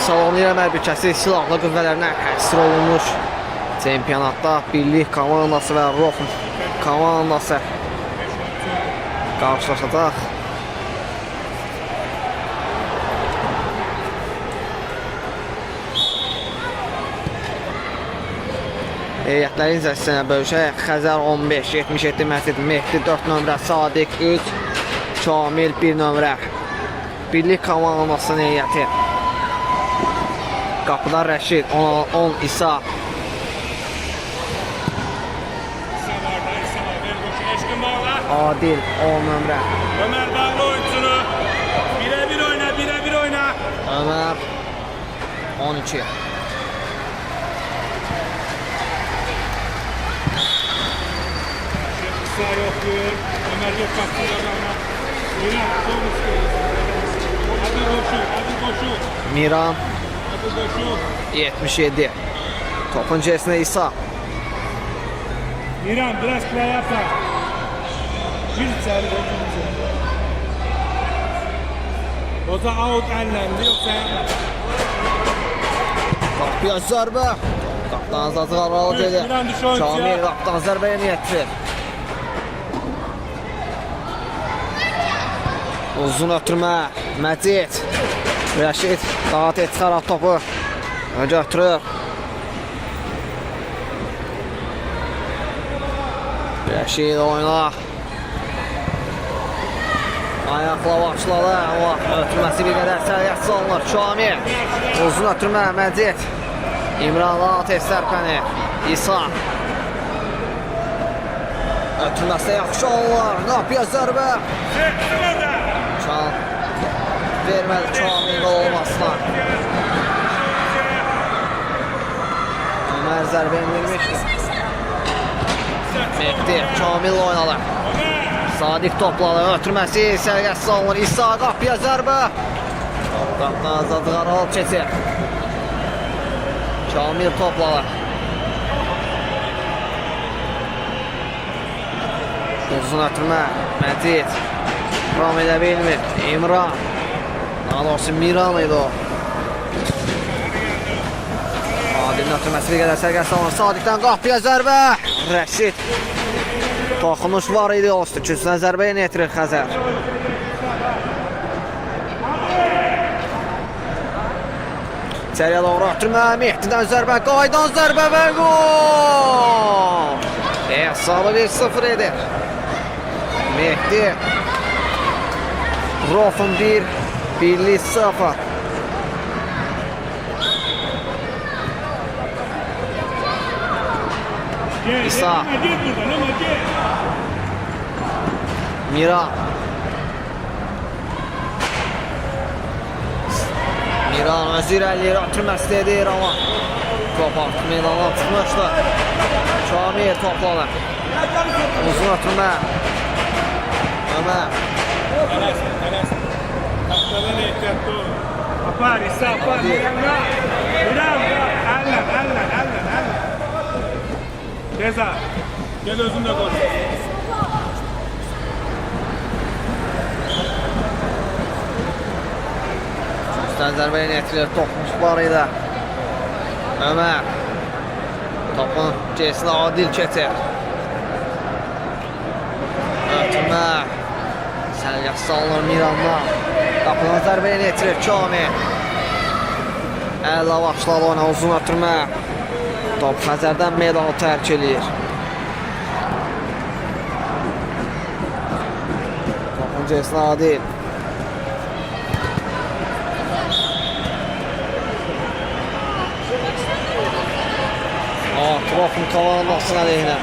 Saloniya mərbəkəsi silahlı qüvvələrinə həsr olunmuş çempionatda Birlik komandası və Rofn komandası qarşılaşacaq. Heyətlərin izləsinə bölüşək. Xəzər 15, 77 Məscid, Mehdi 4 nömrə, Sadiq 3, Kamil 1 nömrə. Birlik komandasının heyəti. Qapıda Rəşid, 10 İsa. Adil 10 nömrə. Ömer bağlı oyuncunu. Birebir oyna, birebir oyna. Ömer 12. Sağ yokluyor. Ömer yok kaptırıyor ama. Oyna, çok istiyoruz. Hadi koşu, hadi koşu. Miran Hadi koşu. 77. Topun içerisinde İsa. Miran biraz play yapma. Bir içeri koşumuzu. O da out ellendi yoksa Kapıya zərbə. Qaptan azazı qararlı dedi. Kamil qaptan zərbəyə niyyətdir. Uzun ötürmə. Məcid. Rəşid. Dağıt et çıxaraq topu. Götürür. Rəşid oyna. Ayaqla başladı. Amma ötürməsi bir qədər səriyyət salınır. Kamil. Uzun ötürmə. Məcid. İmran dağıt et sərpəni. İsa. Ötürməsi yaxşı alınır. Qapıya zərbə. Çal. Vermədi Kamil qol olmasına. Ömer zərbə indirmişdir. Mehdi Kamil oynadı. Sadiq topladı. Ötürməsi sərgəsi alınır. İsa qapıya zərbə. Qapdan azadı qaralıb keçir. Kamil topladı. Uzun ötürmə. Məcid. Ram edə bilmir. İmran. Daha doğrusu Miran idi o. Adilin ötürməsi bir qədər sərgəsi alınır. Sadiqdən qapıya zərbə. Rəşid. Toxunuş var idi o üstü. Küsünə zərbə yenə yetirir Xəzər. İçəriyə doğru ötürmə. Mehdidən zərbə. Qaydan zərbə və gol. Hesabı 1-0 edir. Mehdi. Rofn 1, Birlik 0. İsa. Miran. Miran öz irəliyir, ötürməsi edir amma top artıq meydana çıxmışdı. Kamil topladı. Uzun ötürmə. Ömer. Kaptanın ehtiyatlı ol. Apar, İsa apar. Miran, ellen. Ceza. Gel özünle koş. Üstten zərbəyə niyetilir. Toxmuş var idi. Ömer. Topun gerisine Adil keçir. Ötürmə. Sərgəsi salınır Miranla. Qapıdan zərbəyə niyetilir Kamil. Ələ başladı ona uzun ötürmə. Top Xəzərdən meydanı tərk edir. Topun gerisine Adil. Rofn komandasının əleyhinə.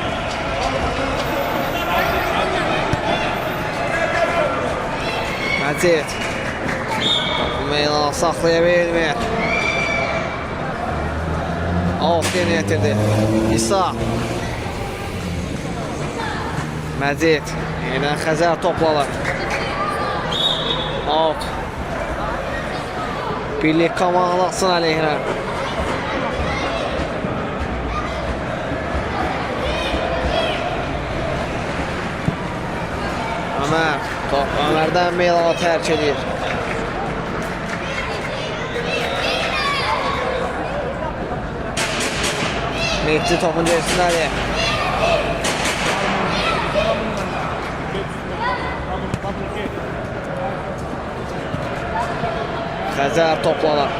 Məcid. Topu meydana saxlaya bilmir. Out yenə yetirdi. İsa. Məcid. Yenə Xəzər topladı. Out. Birlik komandasının əleyhinə. Ömer. Top Ömer'den meydana terk edir. Mehdi topun gerisindədir. Xəzər toplanar.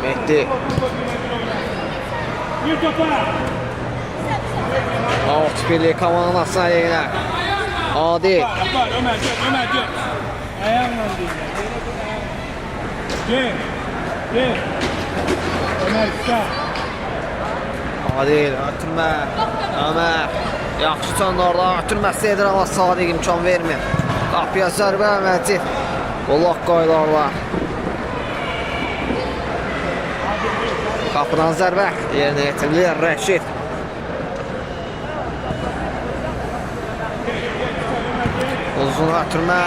Mehdi. Bir topa. Alt birliği komandasına yine. Adil. Yapar, Ömer gör. Ayağınla değil. Gel. Ömer usta. Adil, ötürmə. Ömer. Yaxşı çöndü orada. Ötürməsəydir ama Sadiq imkan vermir. Qapıya zərbə Məcid. Qolaq qoydu orada. Qapıdan zərbə. Yerinə yetirilir Rəşid. Uzun ötürmə.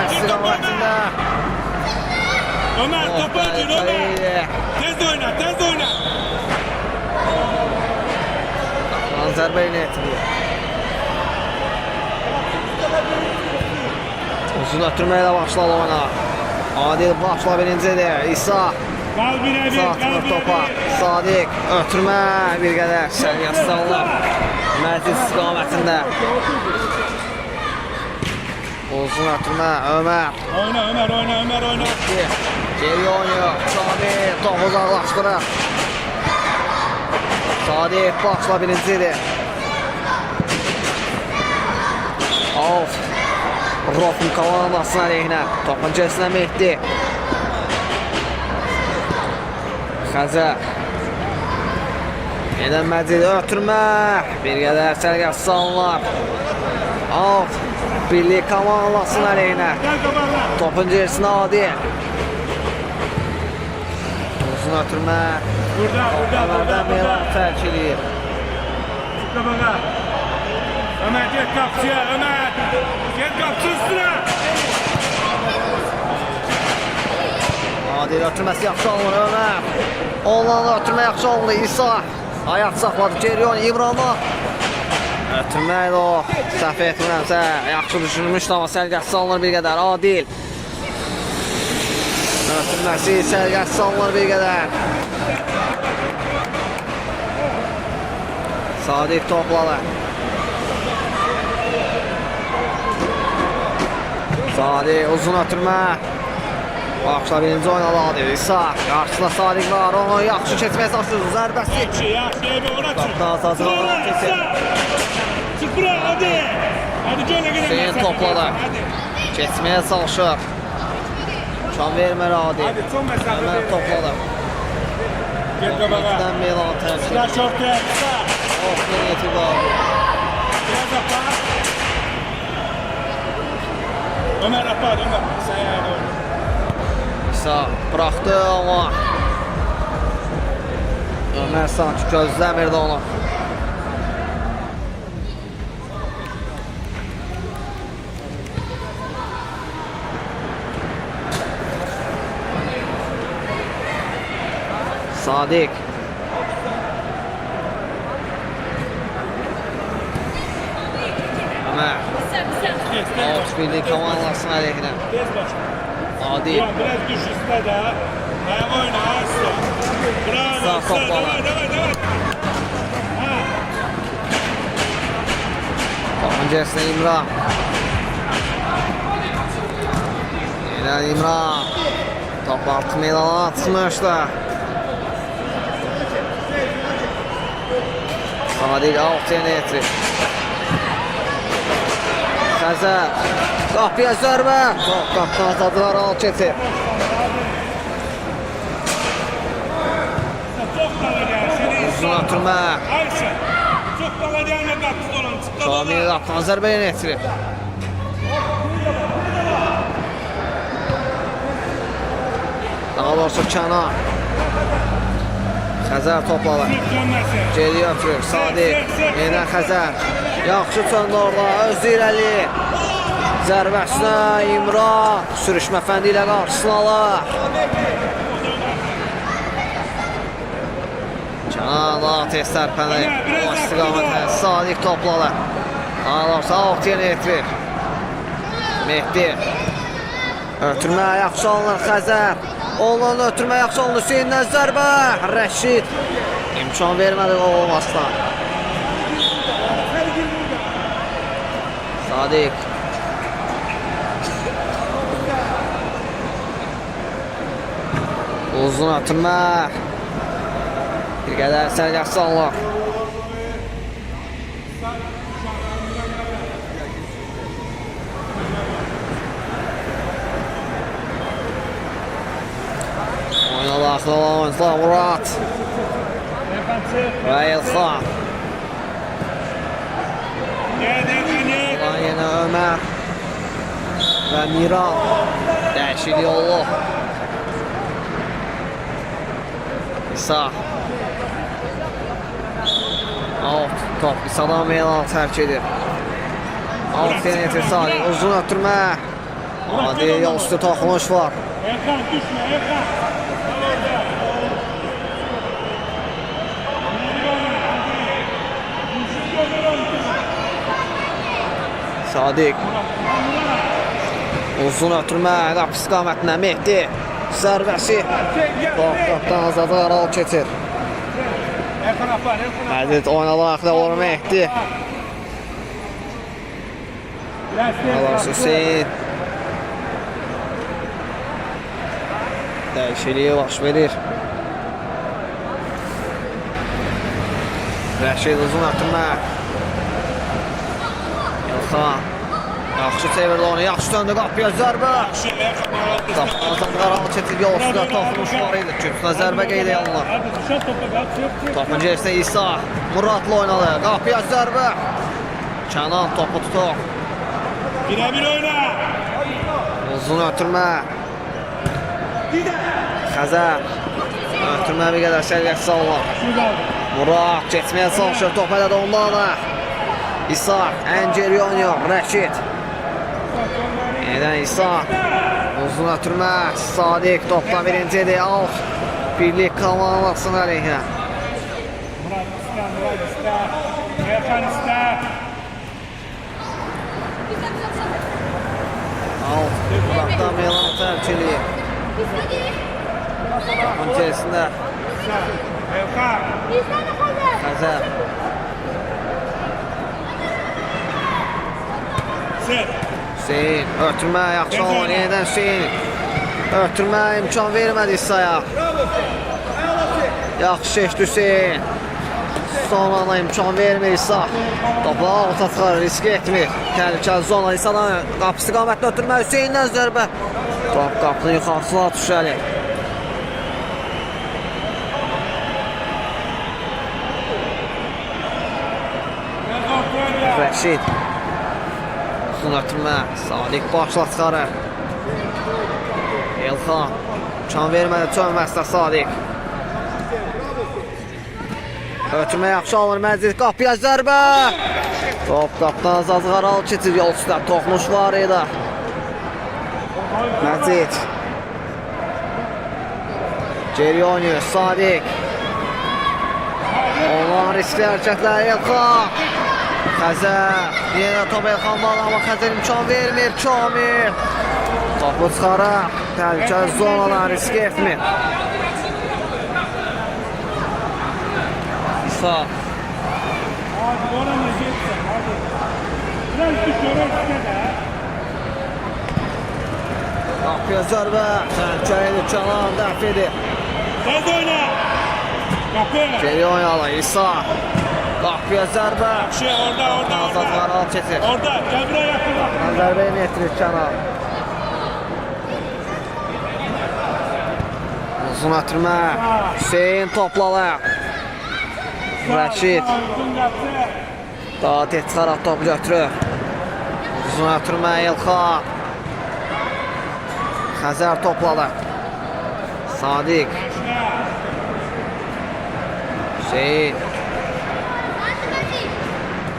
İstiqamətində. Ömer topu ödür Ömer. Tez oyna. Qapıdan zərbə yerinə yetirilir. Uzun ötürməklə başladı oyna. Adil başla birincidir. İsa. Kal bire bir. Satmır topa. Sadiq ötürmə bir qədər. Sən yazsallar. Məcid istiqamətində. Uzun ötürmə Ömer. Oyna Ömer. Geri oynuyor. Sadiq topu uzaqlaşdırır. Sadiq başla birincidir. Of. Rofun komandasına aleyhinə. Topun gerisində Mehdi. Xəzər. Yenə Məcid ötürmə. Bir qədər sərgəs salınlar. Alt. Birlik komandasının aleyhinə. Gel kabarla. Topun gerisində Adil. Uzun ötürmə. Burada. Melan tərk edir. Kabarla. Ömer gel kapçıya Ömer. Gel kapçı üstüne. Adil ötürməsi yaxşı olmur Ömer. Onlarla ötürmə yaxşı olmur İsa. Ayaq saxladı Gerion İbrahim'a. Ötürməklə o. Səhv etmirəmsə yaxşı düşünmüşdü amma sərgəsi salınır bir qədər. Adil. Ötürməsi sərgəsi salınır bir qədər. Sadiq topladı. Sadiq uzun ötürmə. Başla birinci oynadı Adil. İsa. Qarşısında Sadiq var. Onu yaxşı keçməyə çalışır. Zərbəsi. Yaxşı evi ona çık. Qaptan asası var. Keçir. Çık buraya hadi. Hadi gel gel. Hüseyin topladı. Keçməyə çalışır. Can vermir Adil. Hadi son mesafe. Hemen topladı. Gel kabarla. Mehdi'den Melan tercih. Sıra şortaya. Of getirdi Adil. Biraz yapar. Ömer yapar Ömer. Sen yani oyna. İsa bıraktı ama Ömer sanki gözləmirdi onu. Sadiq. Ömer. Alt birliği komandasının aleyhinə. Tez başla. Adil. Biraz düş üstüne daha. Ayak oyna asla. Bravo. Sağ asla. toplama. Devam. Ha. Topun gerisində İmran. Yenə İmran. Top altı meydana atmışdı. Sadiq alt yenə yetirir. Xəzər. Qapıya zərbə. Top qapıdan azadılar alt keçir. Çok dala gel. Seni Uzun ötürmə. Ayşe. Çok dala gelme kapsız olan. Çık Kamil dala. qapıdan zərbə yenə yetirir. Daha doğrusu kənar. Xəzər topladı. Sık dönmesin. Geri ötürür. Sadiq. Yenə Xəzər. Yaxşı çöndü orada. Öz irəli. Zərbəsinə İmran. Sürüşmə fəndi ilə qarşısını alır. Kənarda tez tərpənir. O istiqamətə Sadiq topladı. Daha doğrusu alt yenə yetirir. Mehdi. Ötürmə yaxşı alınır Xəzər. Oğlan ötürmə yaxşı alınır Hüseyndən zərbə. Rəşid. İmkan vermədi o olmasına. Sadiq. Uzun ötürmə. Bir qədər sərgəsi alınır. Daxil olan oyuncular Murad və İlxan. Ulan yenə Ömər və Miran. Dəyişiklik oldu. İsa. Alt top İsa'dan meydan tərk edir. Alt yenə Sadiq. Uzun ötürmə. Hadi yol üstü toxunuş var. Erkan düşme Erkan. Sadiq. Uzun ötürmə, qapı istiqamətinə Mehdi. Zərbəsi. Qapdan azadı Aral keçir. Məcid oynadı axıda olur Mehdi. Alas Hüseyin. Dəyişikliyə baş verir. Rəşid uzun ötürmə. İlxan. Yaxşı çevirdi onu, yaxşı döndü qapıya zərbə. Qapıdan qaral çetir yol üstündə toxumuş var idi. Kütünə zərbə qeydə alınır. Topun gerisində İsa. Muradla oynadı. Qapıya zərbə. Kənan topu tutur. Birebir oyna. Uzun ötürmə. Xəzər. Ötürmə bir qədər səliqəsiz alınır. Murad geçməyə çalışır. Top elədi ondan da. İsa. Engeryonyo. Rəşid. Yeniden İsa. Uzun ötürmə. Sadiq. Topla birincidir. Alt. Birlik komanlasın əleyhinə. Murad iste. Erkan iste. Alt. Uzaqdan Melan tərkili. Onun içerisində Erkan. Xəzər. Hüseyin. Ötürmə yaxşı olan yeniden Hüseyin. Ötürmə imkan vermədi İsa'ya. Yaxşı seçdi Hüseyin. Son ana imkan vermir İsa. Topu alta çıxarır, risk etmir. Təhlükəli zona İsa'dan qapı istiqamətlə ötürmə Hüseyindən zərbə. Top qapının yuxarısına düşəli. Rəşid. Uzun ötürmə. Sadiq başla çıxarır. İlxan. İmkan vermədi çönməsdə Sadiq. Ötürmə yaxşı alır Məcid. Qapıya zərbə. Top qapıdan azazıq aralı keçir yol üstə. Toxunuş var idi. Məcid. Geryonyu. Sadiq. Onların riskli hərəkətlər İlxan. Xəzər. Yenə top Elxandan amma Xəzər imkan vermir. Kamil. Topu çıxarır. Təhlükəli zonadan risk etmir. İsa. Hadi ona ne geçsin hadi. Biraz düşüyor işte de. Qapıya zərbə. Təhlükəli Kənan dəf edir. Tez oyna. Kapı. Geryonyalı İsa. Qapıya zərbə. Orada Azadlar al keçir. Orada gel buraya yakın bak. Zərbə yetirir Kənan. Uzun ötürmə. Hüseyin topladı. Rəşid. Uzun kapı. Daha tez çıxaraq topu götürür. Uzun ötürmə İlxan. Xəzər topladı. Sadiq. Hüseyin.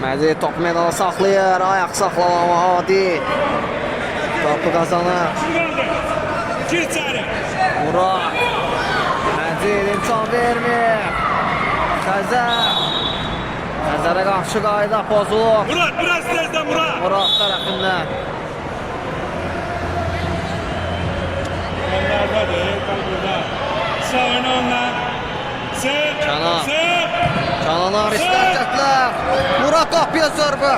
Məcid topu medala saxlayır. Ayaq saxlamama Adi. Topu qazanır. Gir içeri. Murad. Məcid imkan vermir. Xəzər. Xəzərə qarşı qayda pozulur. Murat biraz tezden Murat. Murad tərəfindən. Onlardadır, Erkan burada. Sağ oyna onlar. Sık, Canan. sık. Canana riskətlər. Murat qapıya zərbə.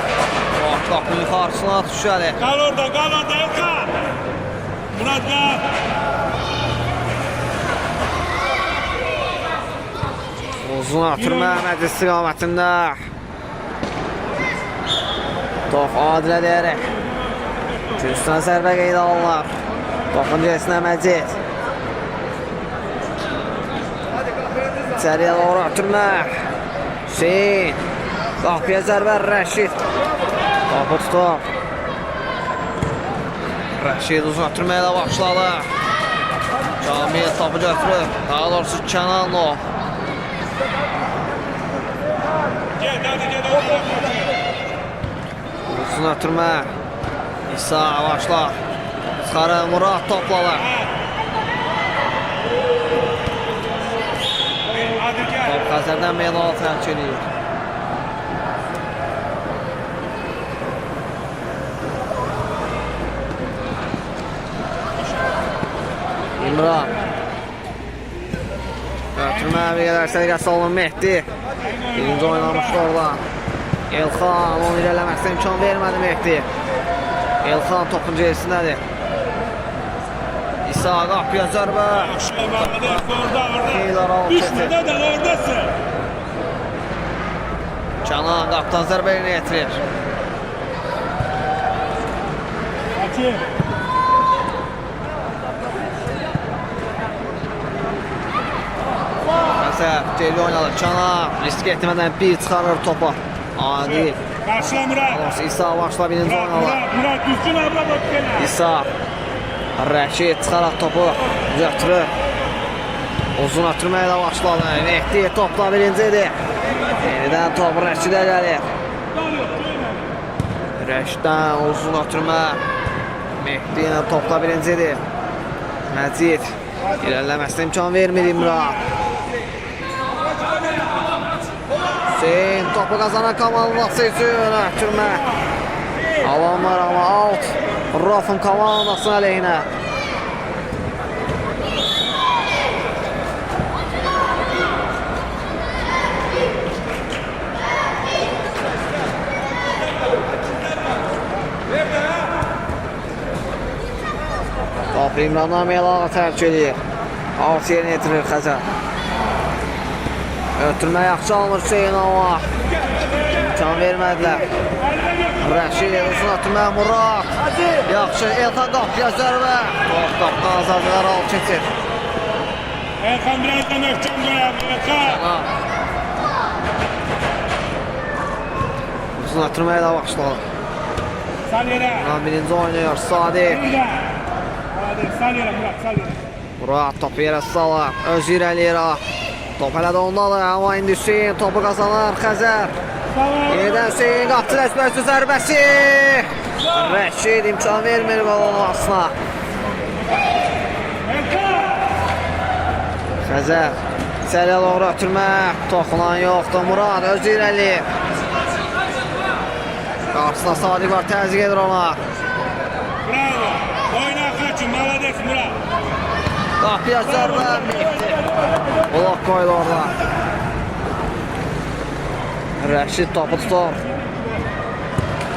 Qapı yuxarısına düşəli. Kal orada Erkan. Murat kal. Uzun atır Məhəmməd istiqamətində. Top Adilə deyərək. Üstünə zərbə qeydə alınlar. Topun cəsinə Məcid. İçəriyə doğru ötürmək. Hüseyin. Qapıya zərbə Rəşid. Topu tutur. Rəşid uzun ötürməyə də başladı. Camiyə topu götürür. Daha doğrusu Kənanlı. Gel. Uzun ötürmə. İsa başla. Çıxarı Murat topladı. Hadi gel. Top Xəzərdən Meydana tərk edir. İmran. Ötürmə bir qədər səliqəsi olun Mehdi. Birinci oynamışdı orada. Elxan onu irələməksə imkan vermədi Mehdi. Elxan topun gerisindədir. İsa qapıya zərbə. Orada. Düşmede de oradasın. Canan qapıdan zərbə yerinə yetirir. Açın. Məsəl, geri oynadı. Canan risk etmədən bir çıxarır topa. Adil. Karşıla Murat. İsa başla birinci oynadı. Murat düzgün abla bak gene. İsa. Rəşid çıxaraq topu götürür. Uzun ötürməyə də başladı. Mehdi topla birincidir. Yenidən top Rəşidə gəlir. Rəşiddən uzun ötürmə. Mehdi ilə topla birincidir. Məcid. İlerləməsinə imkan vermir İmran. Hüseyin topu qazanan komandası üçün ötürmə. Alan var ama out. Rafın komandasının əleyhinə. Top İmrandan Melağa tərk edir. Out yerinə yetirir Xəzər. Ötürmə yaxşı almır Hüseyin ama imkan vermədilər. Rəşid uzun ötürmə Murat. Yaxşı Elxan qapıya zərbə. Top qapıdan azadlıqlar al keçir. Erkan biraz da möhkəm qoyar. Erkan. Uzun ötürməyə də başladı. Sal yere. Birinci oynuyor Sadiq. Hadi sal yere Murat sal yere. Murat topu yerə salır. Öz irəliyir. Top hələ də ondadır. Amma indi Hüseyin topu qazanır Xəzər. Yenidən Hüseyin qapçı rəsbəsi zərbəsi. Rəşid imkan vermir qol olmasına. Xəzər içəriyə doğru ötürmə. Toxunan yoxdur. Murad öz irəli. Qarşısında Sadiq var. Təzyiq edir ona. Bravo. Oyna kaçın. Malades Murat. Qapıya zərbə. Blok qoydu orada. Rəşid topu tutur.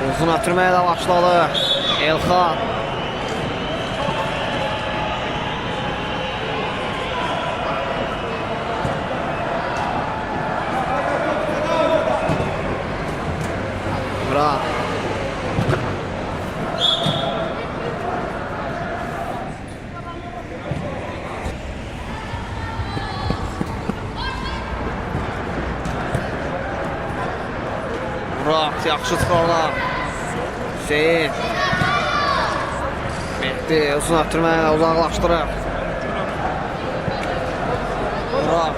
Uzun ötürməyə də başladı. Elxan. Murat. Murat yaxşı çıxır orada. Hüseyin. Mehdi uzun ötürməklə uzaqlaşdırır. Murat.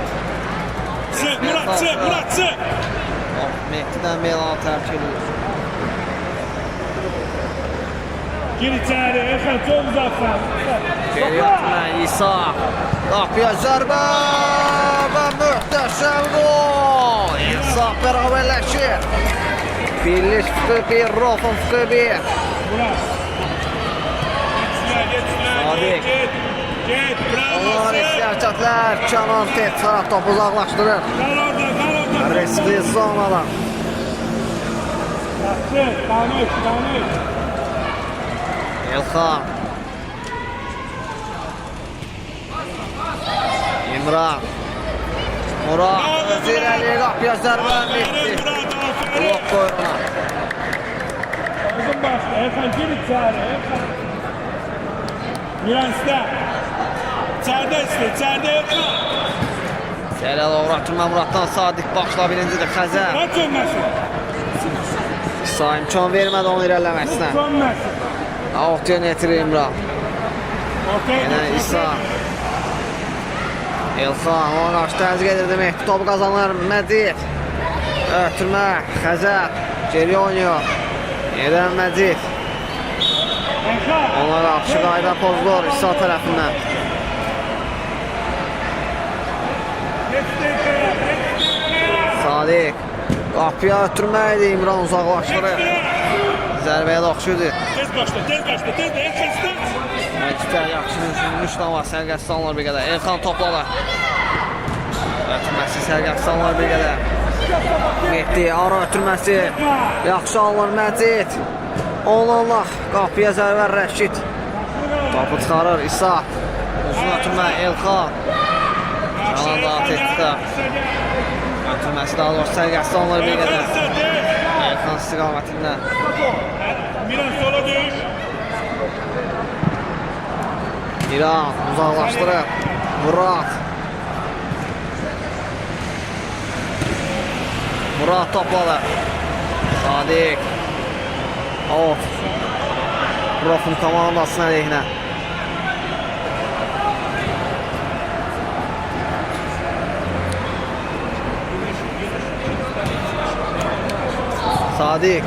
Sık Murat sık Murat sık. Mehdi'dən Melanı tərk edir. Gir içeri Erkan çok uzaksan. Geri ötürmək İsa. Qapıya zərbə və möhtəşəm gol. İsa bərabərləşir. Birlik fıqı bir, Rofun fıqı bir. Murat. Geçsinler Sadiq. git. Get, bravo. Onlar eski hərəkətlər. Canan tez taraf topu uzaqlaşdırır. Kal orada. Riskli zonadan. Yaxşı, tanış. Elxan. İmran. Murad. Özü irəliyə qapıya zərbə bitdi. Blok qoyuna. Uzun başla. Erkan gir içeri. Erkan. Miran iste. İçeride iste. İçeride Erkan. Serial uğratırma Muraddan Sadiq başla birincidir Xəzər. Kaç önməsin? İsa imkan vermədi onun irəliləməsinə. Önməsin. Out yönə yetirir İmran. Yenə İsa. Elxan ona qarşı təzyiq edirdi Mehdi. Topu qazanır Məcid. Ötürmə Xəzər. Geri oynuyor. Edən Məcid. Ona qarşı qayda pozulur İsa tərəfindən. Sadiq. Qapıya ötürmə idi İmran uzaqlaşdırır. Zərbəyə də oxşuydu. Tez başla. Erkan iste. Məciddə yaxşı düşünmüş ama sərgəsi alınır bir qədər. Elxan topladı. Ötürməsi sərgəsi alınır bir qədər. Mehdi ara ötürməsi. Yaxşı alınır Məcid. Onunla qapıya zərbə Rəşid. Topu çıxarır İsa. Uzun ötürmə Elxan. Canan da at etdi. Ötürməsi daha doğrusu sərgəsi alınır bir qədər. Elxan istiqamətində. Miran sola düş. İran uzaqlaşdırır. Murad. Murad topladı. Sadiq. Out. Profun komandasına əleyhinə. Sadiq.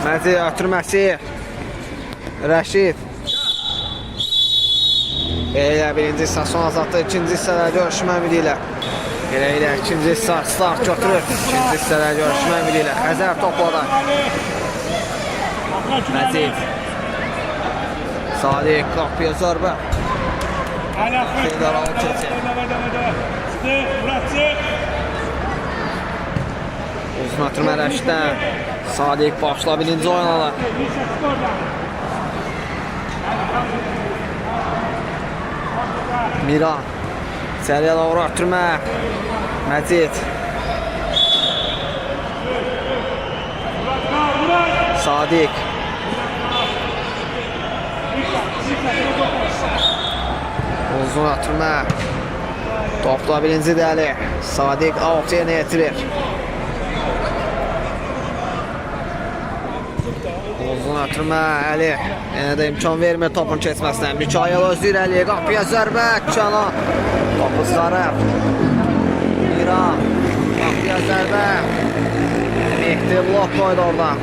Məcid ötürməsi. Rəşid. Elə birinci hissə son azaddır. İkinci hissədə görüşmə ümidi ilə. Elə ikinci hissə start götürür. İkinci hissədə görüşmə ümidi ilə. Xəzər topladı. Məcid. Sadiq qapıya zərbə. Federal keçir. Uzun ötürmə Rəşiddən. Sadiq başla birinci oynadı. Miran. İçəriyə doğru ötürmə. Məcid. Sadiq. Uzun ötürmə. Topla birinci dəli. Sadiq out yerinə yetirir. Uzun ötürmə Əli. Yenə də imkan vermir topun keçməsinə. Mikail özü irəliyə qapıya zərbə. Canan. Topu çıxarır. İran. Qapıya zərbə. Mehdi blok qoydu oradan.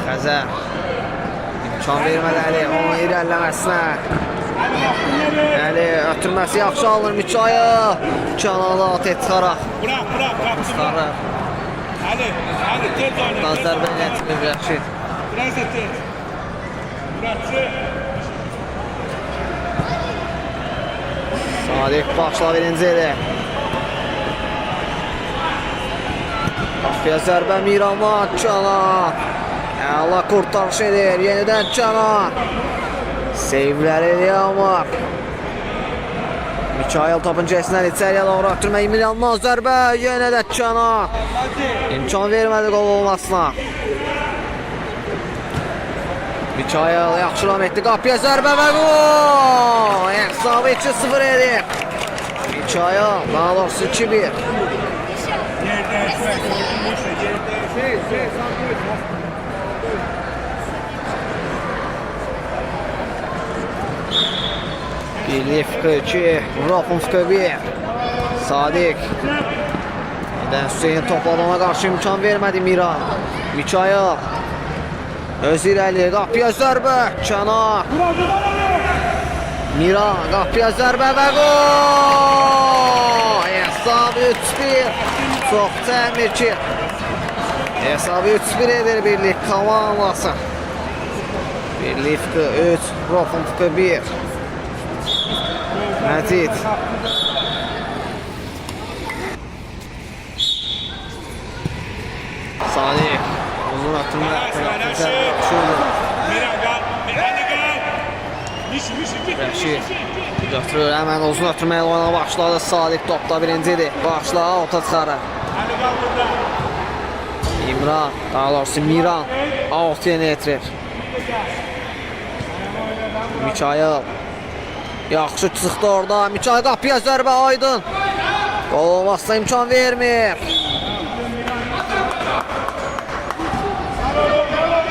Xəzər. İmkan vermədi Əli. Onun irəliləməsinə. Əli ötürməsi yaxşı alınır Mikail. Cananı at et çıxaraq. Bırak. Çıxarır. Hadi tez oyna. Buradan zərbə ilə yetirir Rəşid. Biraz da tez. Bırakçı. Sadiq başla birinci eli. Qapıya zərbə Mirandan Canan. Əla qurtarış edir. Yenidən Canan. Seyvlər edir amma. Mikail topun cəsindən içəriyə doğru ötürmək. Mirandan zərbə. Yenə də Canan. İmkan vermədi qol olmasına. Mikail yaxşı ram etdi. Qapıya zərbə və qol. Hesabı 2-0 edir. Mikail daha doğrusu 2-1. Yerdə Birliği Fıkı 2, Rafın Fıkı 1. Sadiq. Neden Hüseyin topladı, ona qarşı imkan vermədi Miran. Mikail. Öz irəli, qapıya zərbə. Canan. Miran, qapıya zərbə və qol. Hesab 3-1. Çox təmir ki. Hesabı 3-1 edir birlik komandası. Birlik 3, Rofun 1. Məcid. Salih. Uzun atımda. Miran qal. Miran qal. Rəşid. Götürür, həmən uzun ötürməyə oyuna başladı. Salih topda birincidir. Başla, ota çıxarır. Hadi qal burada. İmran, daha doğrusu Miran. Altıya netirir. Mikail. Yaxşı çıxdı orada. Mikail qapıya zərbə Aydın. Qol olmazsa imkan vermir.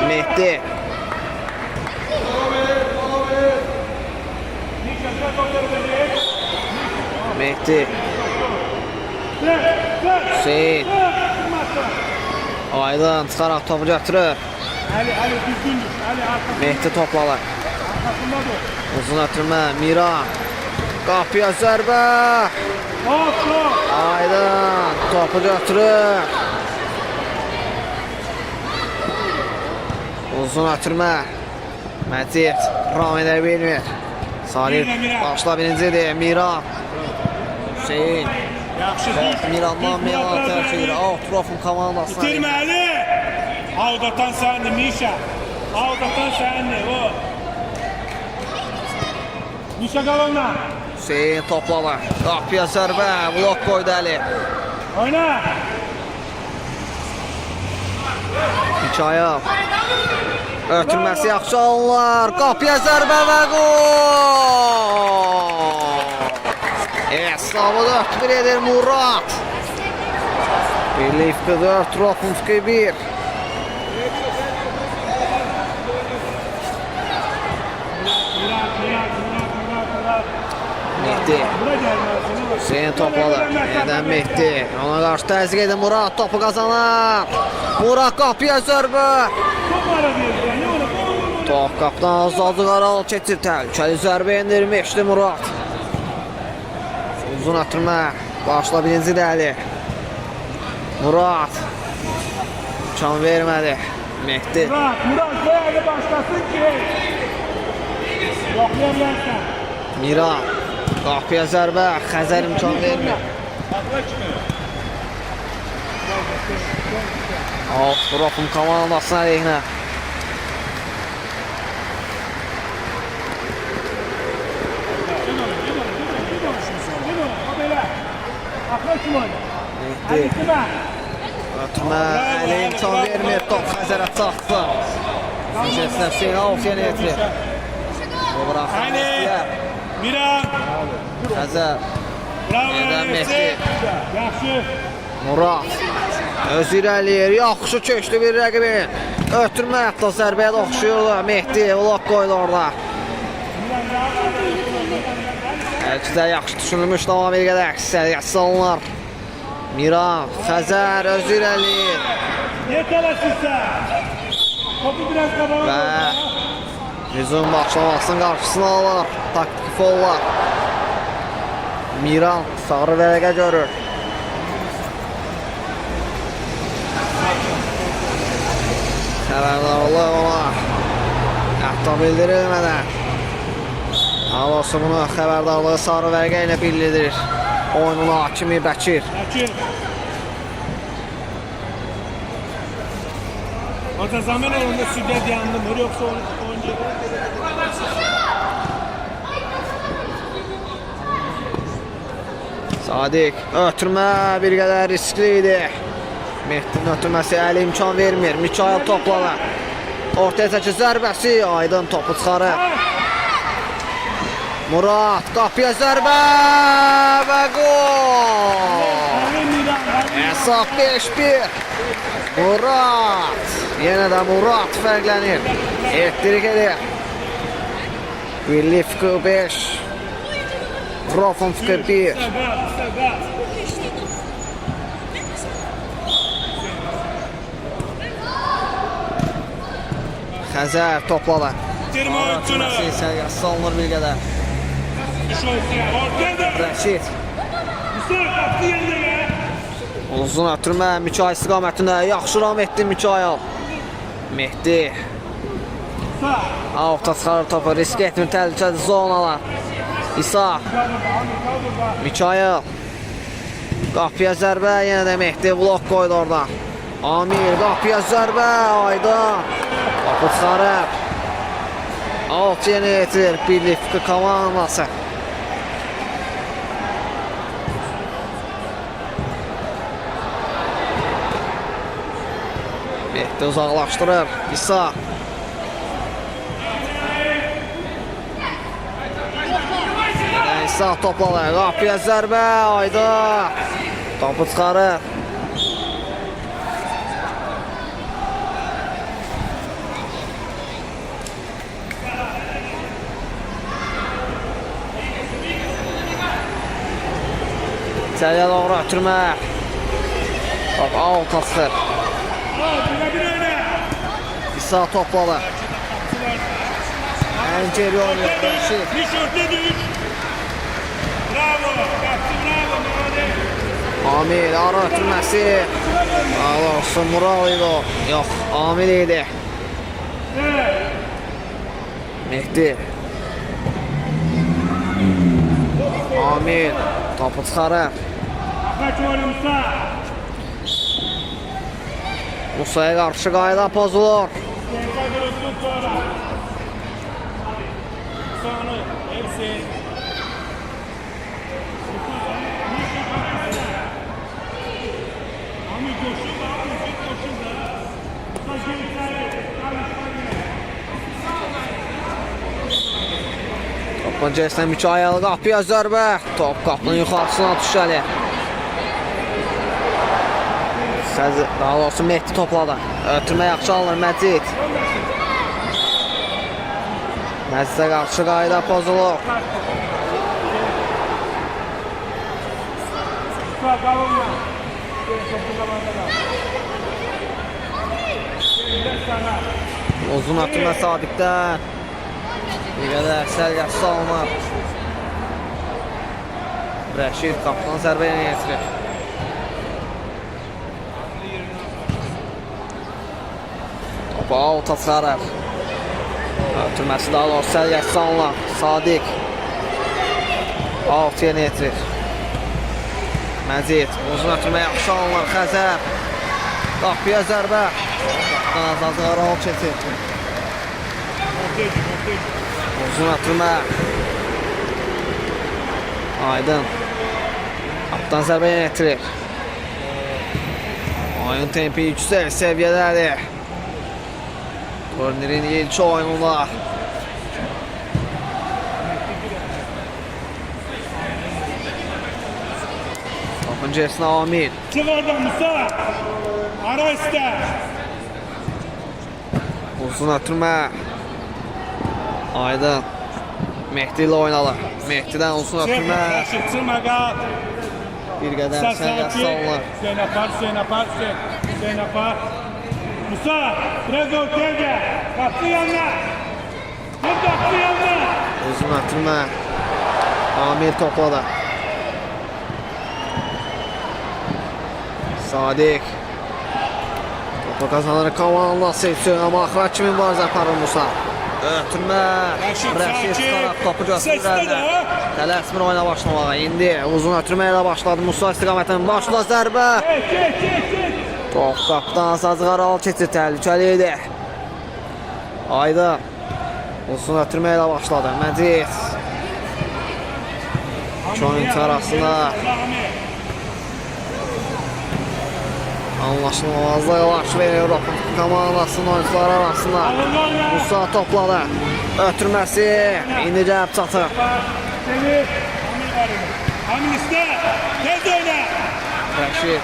Mehdi. Mehdi. Hüseyin. Aydın çıxaraq topu götürür. Ali düzgündür. Ali arkasında. Mehdi toplanır. Arkasında dur. Uzun ötürmə, Miran. Qapıya zərbə. Hop. Aydın topu götürür. Uzun ötürmə. Məcid ram edə bilmir. Salih başla birincidir. Miran. Hüseyin. Yaxşı düz. Mirandan Miran tərk edir. Trofun komandasına. Bitirməli. Aldatan səndir Mişa. Aldatan səndir o. Mişa qal onunla. Hüseyin topladı. Qapıya zərbə. Blok qoydu Əli. Oyna. Mikail. Ötürməsi yaxşı alırlar. Qapıya zərbə və qol. Hesabı 4-1 edir Murat. Birlik 4, Rofun 1. Mehdi. Hüseyin topladı. Yeniden Mehdi. Ona qarşı təzyiq edir Murat. Topu qazanır. Murat qapıya zərbə. Top qapıdan azaldı qaral keçir. Təhlükəli zərbə endirmişdi Murat. Uzun atırma. Başla birinci dəli. Murat. Can vermədi. Mehdi. Murat böyle başlasın ki. Yoxlayabilirsən. Miran. Qapıya zərbə. Xəzər imkan vermir. Rofun komandasına əleyhinə. Mehdi. Ötürmə. Əli imkan vermir. Top Xəzərə çatdı. Mücəssən Hüseyin Altıya netirir. Bıraxın Mehdiyə. Miran. Xəzər. Bravo. Yeniden Mehdi. Yaxşı. Murat. Öz irəliyir. Yaxşı keçdi bir rəqibin. Ötürmə hətta zərbəyə də oxşuyurdu. Mehdi blok qoydu orada. Bəlkə də yaxşı düşünülmüş amma bir qədər əksəriyyətsiz alınır. Miran, Xəzər öz irəliyir. Yetələsinsən. Topu biraz qabağa. Və hücum başlamasının qarşısını alır. Taktik follar. Miran sarı vərəqə görür. Xəbərdarlıq ona hətta bildirilmədən. Halosu bunu xəbərdarlığı sarı vərəqə ilə bildirir. Oyunun hakimi Bəkir. Orada zaman onda südət yandı mı yoksa oyuncu? Sadiq ötürmə bir qədər riskli idi. Mehdinin ötürməsi Əli imkan vermir. Mikail topladı. Ortaya çəkir zərbəsi. Aydın topu çıxarır. Murat qapıya zərbə və qol. Hesab 5-1. Murat. Yenə də Murat fərqlənir. Elektrik edir. Birlik 5. Rofun 1. Xəzər topladı. Bitirmə oyuncunu. Səviyyəsi salınır bir qədər. Düş ortaya. Ortaya da. Rəşid. Mustafa kaptı yerine ya. Uzun ötürmə Mikay istiqamətində yaxşı ram etdi Mikayıl. Mehdi Avta çıxarır topu, risk etmir, təhlükəli zonalar. İsa Mikayıl qapıya zərbə, yenə də Mehdi blok qoydu orada. Amir qapıya zərbə, ayda qapı çıxarır. Alt yeni etirir birlikli komandası. Mehdi uzaqlaşdırır. İsa İsa topladı. Qapıya zərbə, ayda topu çıxarır. İçəriyə doğru ötürmə. Top alt atır. İsa topladı. En geri oynuyor. Bravo. Bravo. Amir ara ötürməsi. Olsun Mural idi o. Yox, Amir idi. Mehdi. Amir topu çıxarır. Musa'ya qarşı qayda pozulur. Topun cəsindən Mikayıl qapıya zərbə. Top qapının yuxarısına düşəli. Daha doğrusu Mehdi topladı. Ötürmə yaxşı alınır Məcid. Məcidə qarşı qayda pozulur. Uzun ötürmə Sadiqdən. Bir qədər sərgəsi alınır. Rəşid qapıdan zərbə yenə yetirir. Topu alta çıxarır. Ötürməsi daha doğrusu sərgəsi alınır. Sadiq alt yenə yetirir. Məcid uzun ötürmə yaxşı alınır. Xəzər qapıya zərbə. Azad qaral çetir. Uzun ötürmə. Aydın qapıdan zərbə yenə yetirir. Oyun tempi yüksək səviyyədədir. Turnirin ilk oyununda. Topun cəsinə Amir. Çık oradan Musa. Ara iste. Uzun ötürmə. Aydın Mehdi ilə oynadı. Mehdidən uzun ötürmə. Çıkma kal. Bir qədər sərgəsi alınır. Zeynepar. Musa, biraz ortaya gel. Kapı yanına. Kapı yanına. Uzun ötürmə. Amir topladı. Sadiq. Topu kazanır komandası üçün, amma axıra kimi mübarizə aparır Musa. Ötürmə. Rəşid çıxaraq topu göstərirlər. Tələsmir oyuna başlamağa. İndi uzun ötürmə ilə başladı. Musa istiqamətinin başla zərbə. Top qapıdan Azad qaral keçir, təhlükəli idi. Aydın uzun ötürmə ilə başladı. Məcid. Oyunçu arasında anlaşılmazlığa baş verir Avropa komandasının oyuncuları arasında. Musa topladı. Ötürməsi indi gəlib çatır. Amin iste. Tez oyna. Rəşid.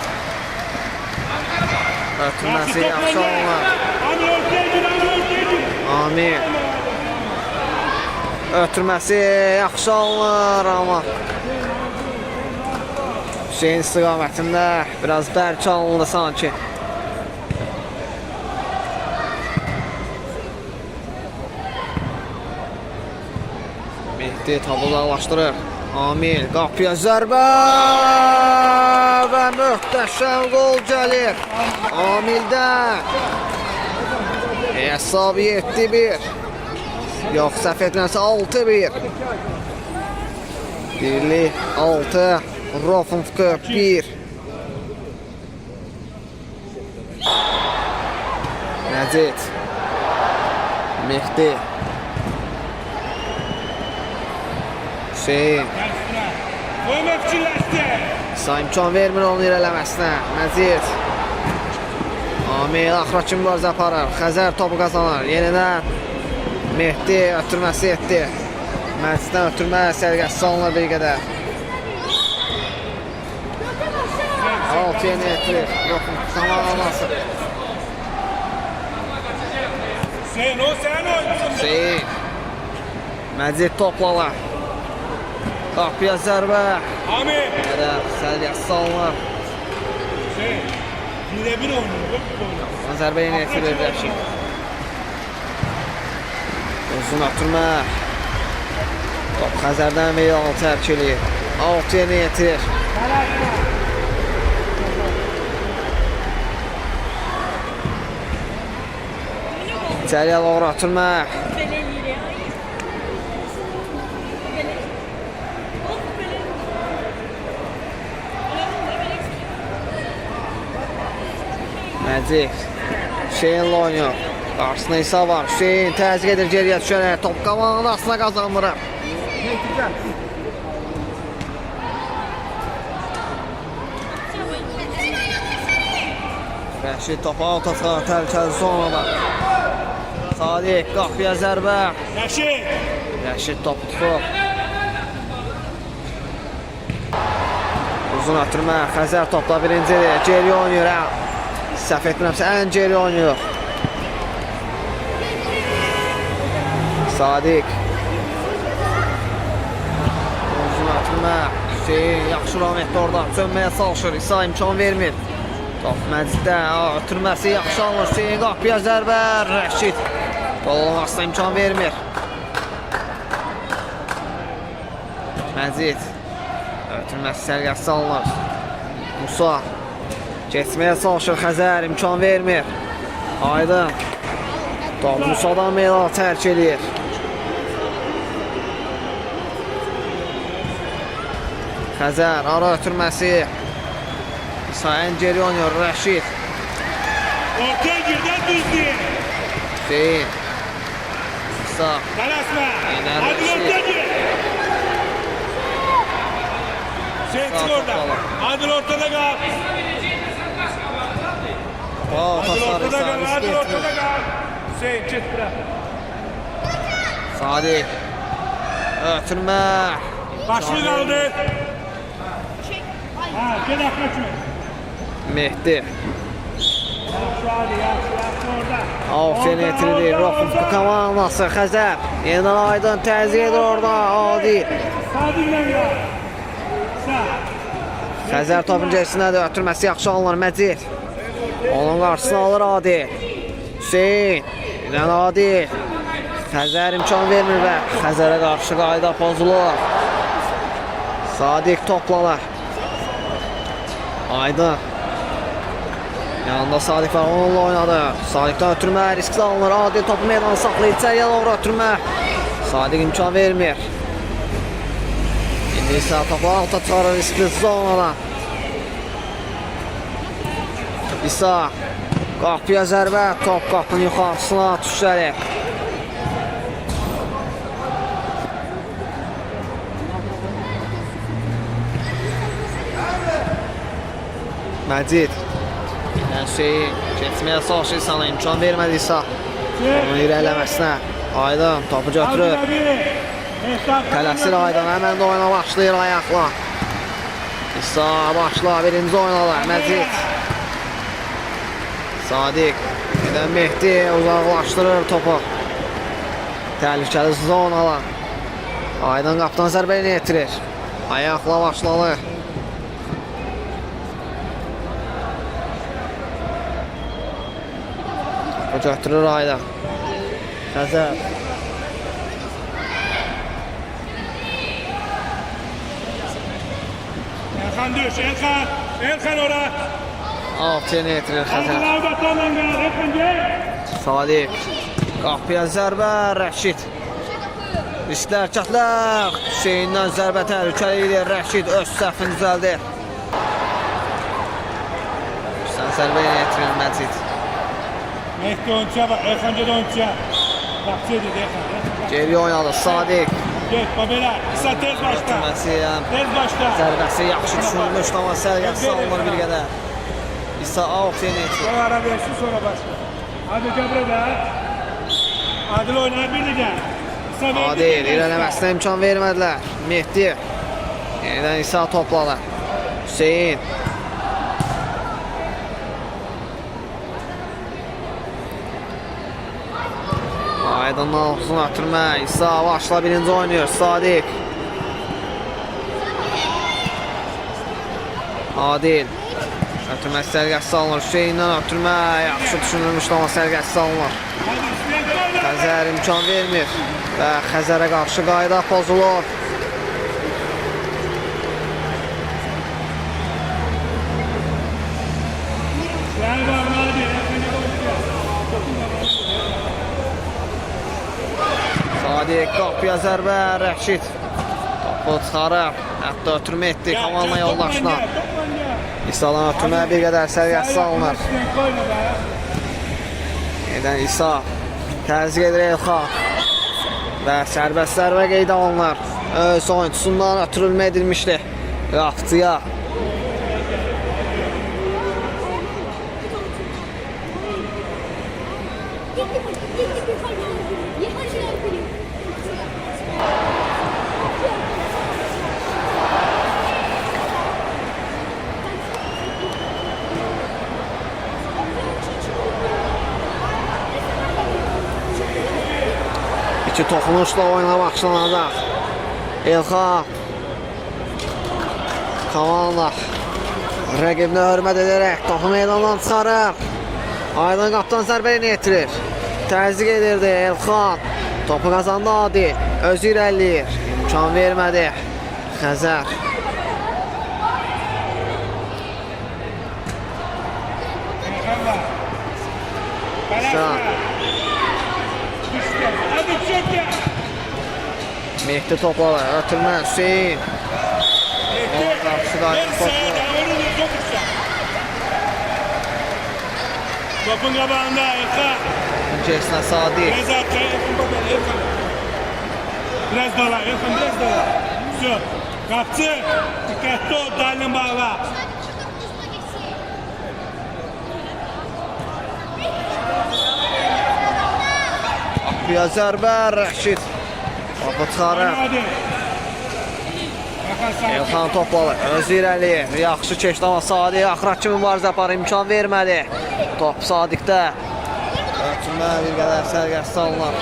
Ötürməsi yaxşı alınır. Amin ortaya gir. Amir. Ötürməsi yaxşı alınır, amma Hüseyin istiqamətində biraz bərk alındı sanki. Mehdi topu uzaqlaşdırır. Amir qapıya zərbə və möhtəşəm gol gəlir. Amildən. Hesab 7-1. Yox, səhv etmirəmsə 6-1. Birlik 6, Rofunfka 1. Məcid. Mehdi. Hüseyin. Koyma fikirləşdi. İsa imkan vermir onun irələməsinə. Məcid. Amil axıra mübarizə aparır. Xəzər topu qazanır. Yenidən Mehdi ötürməsi etdi. Məciddən ötürmə sərgəsi salınır bir qədər. 6-ya niyetilir. Yoxum, zaman alması. Hüseyin o sen oynuyorsun. Hüseyin. Məcid toplala. Qapıya zərbə. Amir. Qədər sərgəsi salınır. Hüseyin. Birebir oynuyor. Zərbə niyetilir Rəşid. Uzun ötürmə. Top Xəzərdən meydanı tərk edir. 6-ya niyetilir. İçəriyə doğru ötürmə. Məcid. Hüseyin oynuyor. Qarşısında İsa var. Hüseyin təzyiq edir geriyə düşərək. Top qavanın arasına qazandırır. Rəşid topa ortasına təhlükəli sonradan. Sadiq qapıya zərbə. Rəşid. Rəşid topu tutub. Uzun ötürmə. Xəzər topla birincidir. Geri oynayır. Səhv etmirəmsə ən geri oynayır. Sadiq. Uzun ötürmə. Hüseyin yaxşı ram etdi orada. Sönməyə çalışır. İsa imkan vermir. Top Məciddə. Ötürməsi yaxşı alır. Hüseyin qapıya zərbə. Rəşid. Qolun aslında imkan vermir. Məcid. Ötürməsi sərgəsi salınır. Musa. Geçməyə çalışır Xəzər. İmkan vermir. Aydın. Top Musa'dan meydanı tərk edir. Xəzər ara ötürməsi. İsa ən geri oynuyor Rəşid. Ortaya girden düzdü. Hüseyin. İsa. Kalasma. Yine Hadi Rəşid. ortaya gir. Hüseyin çık oradan. Hadi ortada kal. Hadi ortada kal. Hadi ortada kal. Hüseyin çık bırak. Sadiq. Ötürmə. Başını kaldır. Ha, gel kaçma. Mehdi. Yaxşı hadi yaxşı orada. Aferin etirilir. Rofunfka komandası Xəzər. Yenidən Aydın təzyiq edir orada. Adi. Sadiqlə ya. Sağ. Xəzər topun gerisindədir. Ötürməsi yaxşı alınır Məcid. Onun qarşısını alır Adi. Hüseyin. Yine Adi. Xəzər imkan vermir və Xəzərə qarşı qayda pozulur. Sadiq toplalar. Aydın. Yanında Sadiq var, onunla oynadı. Sadiqdən ötürmə, risk alınır. Adi topu meydanı saxlayır, içəriyə doğru ötürmə. Sadiq imkan vermir. İndi isə topu alta çıxarır riskli zonadan. İsa. Qapıya zərbə, top qapının yuxarısına düşərək. Məcid. Hüseyin keçməyə çalışır İsa'na imkan vermədi İsa. Onun irəliləməsinə. Aydın topu götürür. Tələsir Aydın, həmən də oyuna başlayır ayaqla. İsa başla, birinci oynadı. Məcid. Sadiq. Edən Mehdi uzaqlaşdırır topu. Təhlükəli zonalar. Aydın qapıdan zərbə ilə yetirir. Ayaqla başladı. O götürür Aydın. Xəzər. Erkan düş, Erkan. Elkan ora. 6-ya yetirir Xəzər. Navbatlarla qalar. Elkan gel. Sadiq. Qapıya zərbə, Rəşid. İşlər çatlar. Hüseyndən zərbə təhlükəli idi. Rəşid öz səhvini düzəldir. Sən zərbə yetirir Məcid. Mehdi oyuncuya bak. Elkan'ca da oyuncuya. Bakçı dedi Elkan. Geri oynadı Sadiq. Gel babela. İsa tez başla. Məsiyəm. Tez başla. Zərbəsi yaxşı düşünülmüş, amma sərgəsi alınır bir qədər. İsa 6-ya yetirir. Sonra ara versin sonra başla. Hadi Cabra'da. Adil oynar bir de gel. İsa verdi. Adil irələməsinə imkan vermədilər. Mehdi. Yenidən İsa topladı. Hüseyin. Aydın'dan olsun ötürmə. İsa başla birinci oynuyor. Sadiq. Adil. Ötürmə sərgəsi alınır. Hüseyin'dən ötürmə. Yaxşı düşünülmüş amma sərgəsi alınır. Hadi İsmail oyna. Xəzər imkan vermir. Və Xəzərə qarşı qayda pozulur. Gel bak hadi. Elkan'ca da oynuyor. Sadiq qapıya zərbə, Rəşid. Topu çıxarır. Hətta ötürmə etdi Kamal'la yoldaşına. İsa'dan ötürməyə bir qədər səviyyəsi alınır. Edən İsa. Təzyiq edir Elxan. Və sərbəst zərbə qeydə alınır. Öz oyuncusundan ötürülmə edilmişdi. Qapıcıya. İki toxunuşla oyuna başlanacaq. Elxan. Kamal'la rəqibinə hörmət edərək topu meydandan çıxarır. Aydın qaptan zərbəyini yetirir. Təzyiq edirdi Elxan. Topu qazandı Adil. Özü irəliyir. İmkan vermədi. Xəzər. Hadi çok ya. Mehdi topladı. Ötürmə Hüseyin. Topun kabağında Elkan. Öncəsinə Sadiq. Biraz arkaya Elkan babel Elkan. Biraz dola Elkan biraz dola. Şu. Kapçı. Dikkatli ol dalını bağla. Qapıya zərbə, Rəşid. Topu çıxarır. Hadi. Elxan topladı. Özü irəliyir. Yaxşı keçdi amma Sadiq axıra kimi mübarizə aparır. İmkan vermədi. Top Sadiqdə. Ötürmə bir qədər sərgəsi alınır.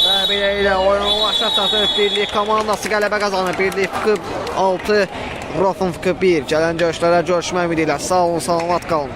Və belə ilə oyunun başa çatır. Birlik komandası qələbə qazanır. Birlik FK 6, Rofun FK 1. Gələn görüşlərə görüşmək ümidi ilə. Sağ olun, salamat qalın.